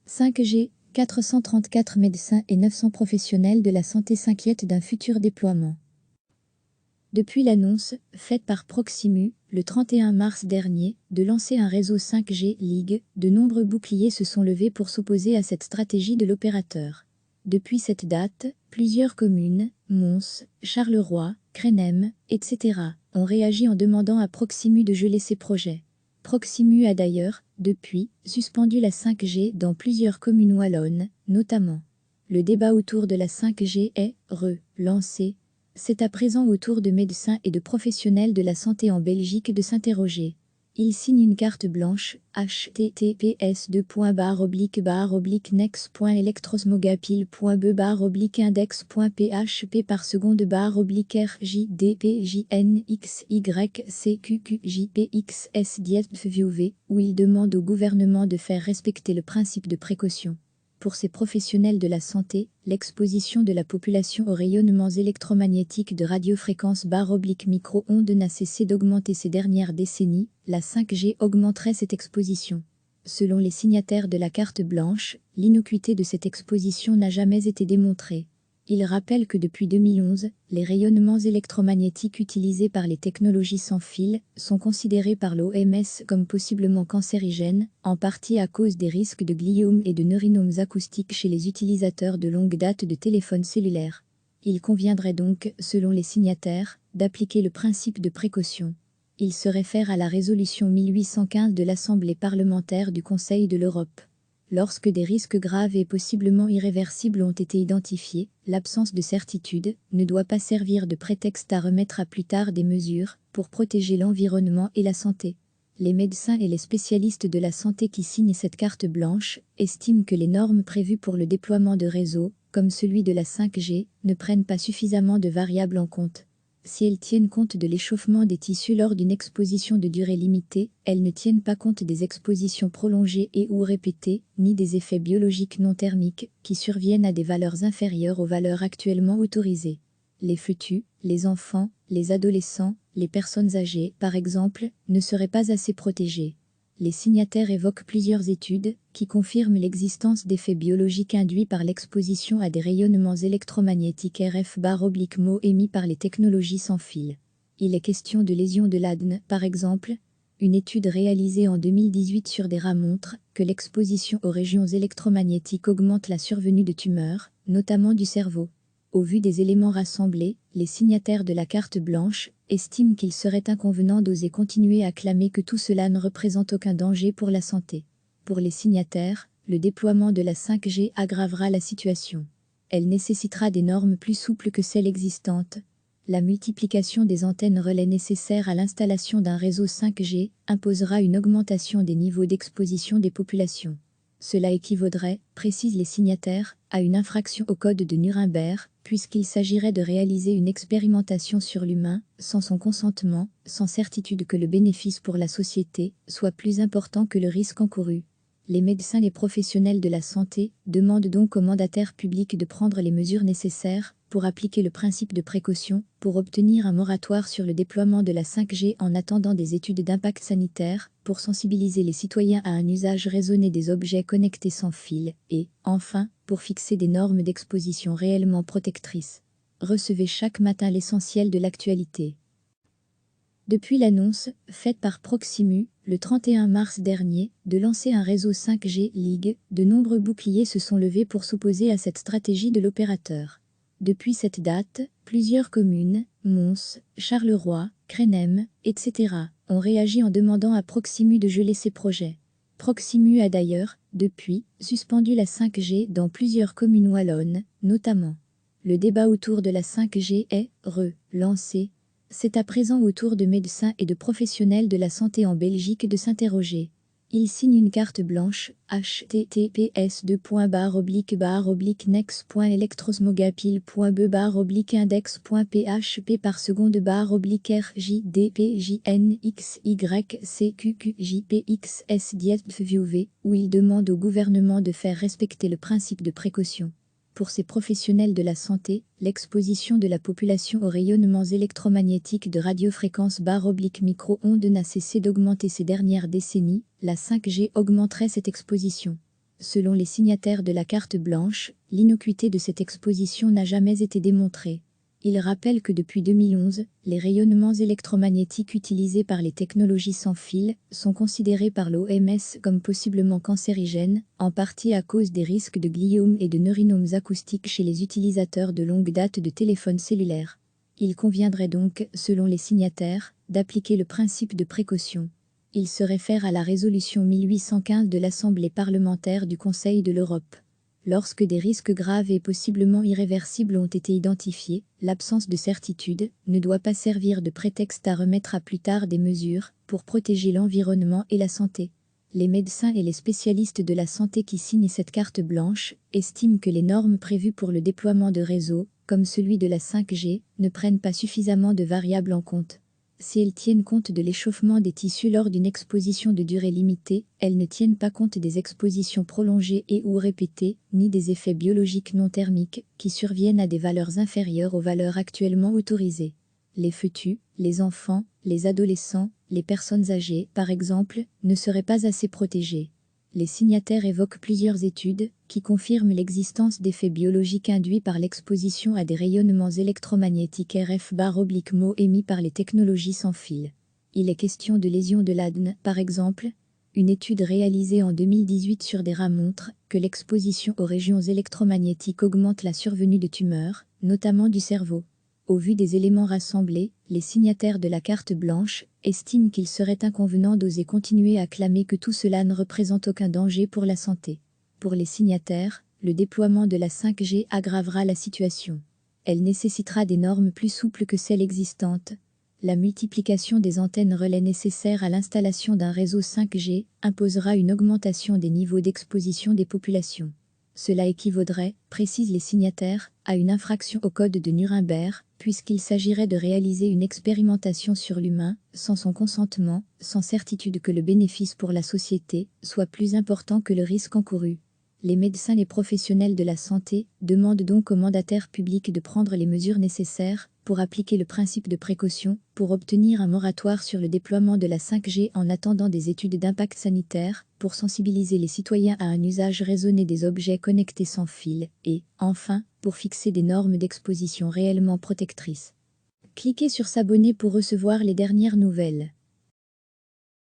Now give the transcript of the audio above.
5G, 434 médecins et 900 professionnels de la santé s'inquiètent d'un futur déploiement. Depuis l'annonce, faite par Proximus, le 31 mars dernier, de lancer un réseau 5G Ligue, de nombreux boucliers se sont levés pour s'opposer à cette stratégie de l'opérateur. Depuis cette date, plusieurs communes, Mons, Charleroi, Crenem, etc., ont réagi en demandant à Proximus de geler ses projets. Proximus a d'ailleurs, depuis, suspendu la 5G dans plusieurs communes wallonnes, notamment. Le débat autour de la 5G est relancé. C'est à présent au tour de médecins et de professionnels de la santé en Belgique de s'interroger. Ils signent une carte blanche, https://next.electrosmogapil.be/index.php par seconde /RJDPJNXY où il demande au gouvernement de faire respecter le principe de précaution. Pour ces professionnels de la santé, l'exposition de la population aux rayonnements électromagnétiques de radiofréquences /micro-ondes n'a cessé d'augmenter ces dernières décennies, la 5G augmenterait cette exposition. Selon les signataires de la carte blanche, l'innocuité de cette exposition n'a jamais été démontrée. Il rappelle que depuis 2011, les rayonnements électromagnétiques utilisés par les technologies sans fil sont considérés par l'OMS comme possiblement cancérigènes, en partie à cause des risques de gliome et de neurinomes acoustiques chez les utilisateurs de longue date de téléphones cellulaires. Il conviendrait donc, selon les signataires, d'appliquer le principe de précaution. Il se réfère à la résolution 1815 de l'Assemblée parlementaire du Conseil de l'Europe. Lorsque des risques graves et possiblement irréversibles ont été identifiés, l'absence de certitude ne doit pas servir de prétexte à remettre à plus tard des mesures pour protéger l'environnement et la santé. Les médecins et les spécialistes de la santé qui signent cette carte blanche estiment que les normes prévues pour le déploiement de réseaux, comme celui de la 5G, ne prennent pas suffisamment de variables en compte. Si elles tiennent compte de l'échauffement des tissus lors d'une exposition de durée limitée, elles ne tiennent pas compte des expositions prolongées et ou répétées, ni des effets biologiques non thermiques, qui surviennent à des valeurs inférieures aux valeurs actuellement autorisées. Les fœtus, les enfants, les adolescents, les personnes âgées, par exemple, ne seraient pas assez protégés. Les signataires évoquent plusieurs études qui confirment l'existence d'effets biologiques induits par l'exposition à des rayonnements électromagnétiques RF/MO émis par les technologies sans fil. Il est question de lésions de l'ADN, par exemple. Une étude réalisée en 2018 sur des rats montre que l'exposition aux régions électromagnétiques augmente la survenue de tumeurs, notamment du cerveau. Au vu des éléments rassemblés, les signataires de la carte blanche estiment qu'il serait inconvenant d'oser continuer à clamer que tout cela ne représente aucun danger pour la santé. Pour les signataires, le déploiement de la 5G aggravera la situation. Elle nécessitera des normes plus souples que celles existantes. La multiplication des antennes relais nécessaires à l'installation d'un réseau 5G imposera une augmentation des niveaux d'exposition des populations. Cela équivaudrait, précisent les signataires, à une infraction au code de Nuremberg, puisqu'il s'agirait de réaliser une expérimentation sur l'humain, sans son consentement, sans certitude que le bénéfice pour la société soit plus important que le risque encouru. Les médecins et professionnels de la santé demandent donc aux mandataires publics de prendre les mesures nécessaires pour appliquer le principe de précaution, pour obtenir un moratoire sur le déploiement de la 5G en attendant des études d'impact sanitaire, pour sensibiliser les citoyens à un usage raisonné des objets connectés sans fil, et, enfin, pour fixer des normes d'exposition réellement protectrices. Recevez chaque matin l'essentiel de l'actualité. Depuis l'annonce, faite par Proximus, le 31 mars dernier, de lancer un réseau 5G Ligue, de nombreux boucliers se sont levés pour s'opposer à cette stratégie de l'opérateur. Depuis cette date, plusieurs communes, Mons, Charleroi, Crenem, etc., ont réagi en demandant à Proximus de geler ses projets. Proximus a d'ailleurs, depuis, suspendu la 5G dans plusieurs communes wallonnes, notamment. Le débat autour de la 5G est relancé. C'est à présent au tour de médecins et de professionnels de la santé en Belgique de s'interroger. Ils signent une carte blanche, https://next.electrosmogapil.be/index.php par seconde /RJDPJNXY où il demande au gouvernement de faire respecter le principe de précaution. Pour ces professionnels de la santé, l'exposition de la population aux rayonnements électromagnétiques de radiofréquences /micro-ondes n'a cessé d'augmenter ces dernières décennies, la 5G augmenterait cette exposition. Selon les signataires de la carte blanche, l'innocuité de cette exposition n'a jamais été démontrée. Ils rappellent que depuis 2011, les rayonnements électromagnétiques utilisés par les technologies sans fil sont considérés par l'OMS comme possiblement cancérigènes, en partie à cause des risques de gliome et de neurinomes acoustiques chez les utilisateurs de longue date de téléphones cellulaires. Il conviendrait donc, selon les signataires, d'appliquer le principe de précaution. Ils se réfèrent à la résolution 1815 de l'Assemblée parlementaire du Conseil de l'Europe. Lorsque des risques graves et possiblement irréversibles ont été identifiés, l'absence de certitude ne doit pas servir de prétexte à remettre à plus tard des mesures pour protéger l'environnement et la santé. Les médecins et les spécialistes de la santé qui signent cette carte blanche estiment que les normes prévues pour le déploiement de réseaux, comme celui de la 5G, ne prennent pas suffisamment de variables en compte. Si elles tiennent compte de l'échauffement des tissus lors d'une exposition de durée limitée, elles ne tiennent pas compte des expositions prolongées et ou répétées, ni des effets biologiques non thermiques, qui surviennent à des valeurs inférieures aux valeurs actuellement autorisées. Les fœtus, les enfants, les adolescents, les personnes âgées, par exemple, ne seraient pas assez protégés. Les signataires évoquent plusieurs études qui confirment l'existence d'effets biologiques induits par l'exposition à des rayonnements électromagnétiques RF/MO émis par les technologies sans fil. Il est question de lésions de l'ADN, par exemple. Une étude réalisée en 2018 sur des rats montre que l'exposition aux régions électromagnétiques augmente la survenue de tumeurs, notamment du cerveau. Au vu des éléments rassemblés, les signataires de la carte blanche estiment qu'il serait inconvenant d'oser continuer à clamer que tout cela ne représente aucun danger pour la santé. Pour les signataires, le déploiement de la 5G aggravera la situation. Elle nécessitera des normes plus souples que celles existantes. La multiplication des antennes relais nécessaires à l'installation d'un réseau 5G imposera une augmentation des niveaux d'exposition des populations. Cela équivaudrait, précisent les signataires, à une infraction au code de Nuremberg, puisqu'il s'agirait de réaliser une expérimentation sur l'humain, sans son consentement, sans certitude que le bénéfice pour la société soit plus important que le risque encouru. Les médecins et professionnels de la santé demandent donc aux mandataires publics de prendre les mesures nécessaires pour appliquer le principe de précaution, pour obtenir un moratoire sur le déploiement de la 5G en attendant des études d'impact sanitaire, pour sensibiliser les citoyens à un usage raisonné des objets connectés sans fil, et, enfin, pour fixer des normes d'exposition réellement protectrices. Cliquez sur s'abonner pour recevoir les dernières nouvelles.